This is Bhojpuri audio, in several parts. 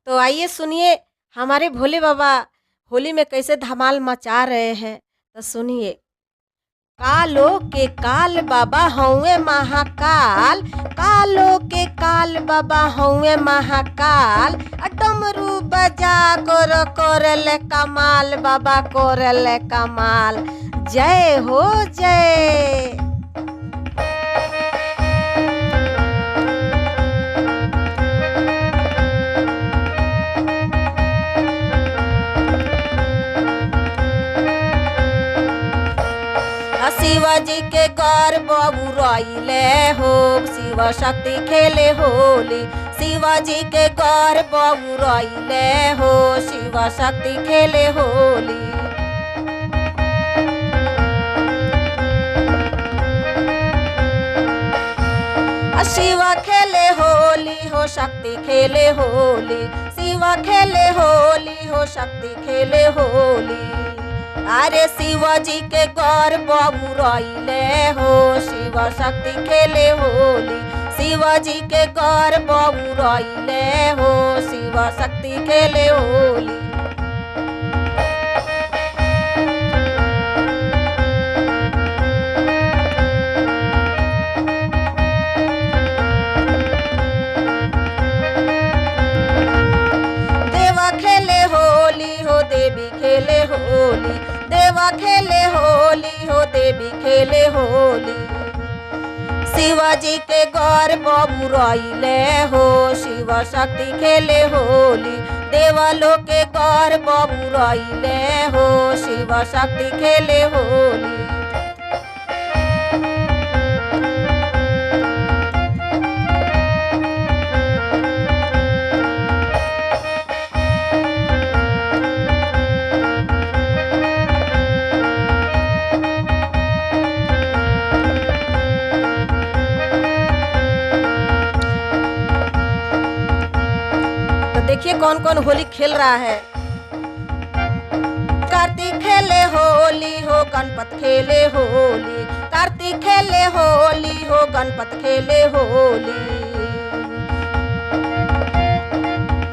तो आइए सुनिए हमारे भोले बाबा होली में कैसे धमाल मचा रहे हैं। तो सुनिए। कालो के काल बाबा हउए महाकाल, कालो के काल बाबा हउए महाकाल, डमरू बजा कोरले कमाल बाबा कोरले कमाल। जय हो जय। शिवाजी के गर्भ उड़ैले हो, शिव शक्ति खेले होली। शिवाजी के गर्भ उड़ैले हो, शिव शक्ति खेले होली। शिव खेले होली हो, शक्ति खेले होली। शिव खेले होली हो, शक्ति खेले होली। अरे शिवजी के गर्भ उड़ैले हो, शिव शक्ति खेले होली। शिवजी के गर्भ उड़ैले हो, शिव शक्ति खेले होली। देवा खेले होली हो, देवी खेले होली। देवा खेले होली हो, देवी खेले होली। शिवाजी के गर्भ उड़ैले हो, शिव शक्ति खेले होली। देवलों के गर्भ उड़ैले हो, शिव शक्ति खेले होली। देखिए कौन कौन होली खेल रहा है। कार्तिक खेले होली हो, गणपत खेले होली। कार्तिक खेले होली हो, गणपत खेले होली।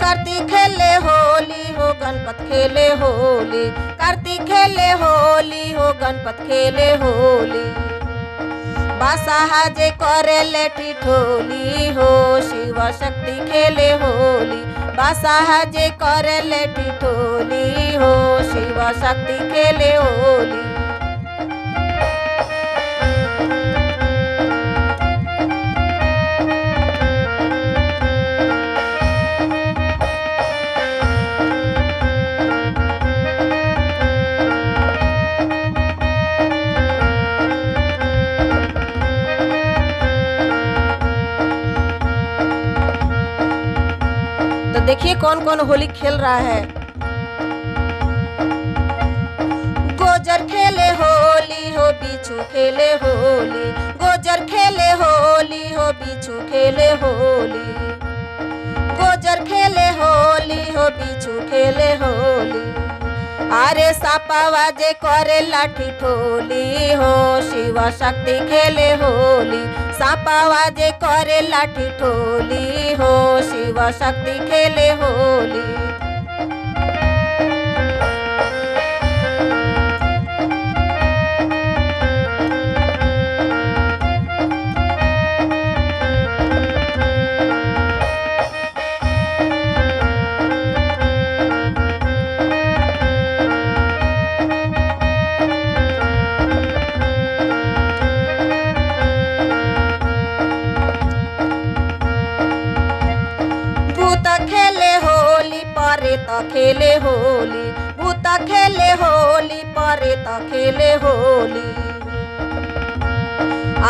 कार्तिक खेले होली हो, गणपत खेले होली। कार्तिक खेले होली हो, गणपत खेले होली। बासाहा जे करेले ठिठोली हो, शिव शक्ति खेले होली। बासाहा जे करेले ठिठोली हो, शिव शक्ति खेले होली। तो देखिए कौन कौन होली खेल रहा है। गोजर खेले होली हो, बिच्छू खेले होली। गोजर खेले होली हो, बिच्छू खेले होली। गोजर खेले होली हो, बिच्छू खेले होली। अरे सापावा जे करे लाठी ठोली हो, शिव शक्ति खेले होली। सापावा जे करे लाठी ठोली हो, शिव शक्ति खेले होली। खेले होली परेत खेले होली। भूत खेले होली परेत खेले होली।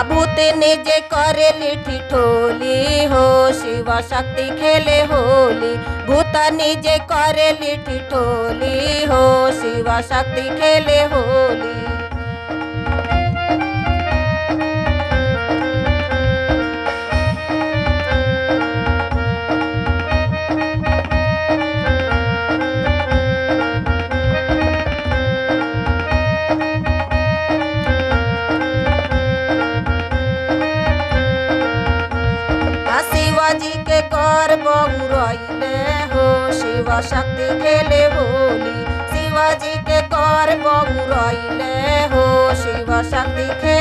भूत ने जे करे ठिठोली हो, शिव शक्ति खेले होली। भूत ने जे करे ठिठोली हो, शिव शक्ति खेले होली। शिवाजी के गर्भ उड़ैले हो, शिव शक्ति खेले होली शिवाजी के कर बहुरैले हो शिव शक्ति खेले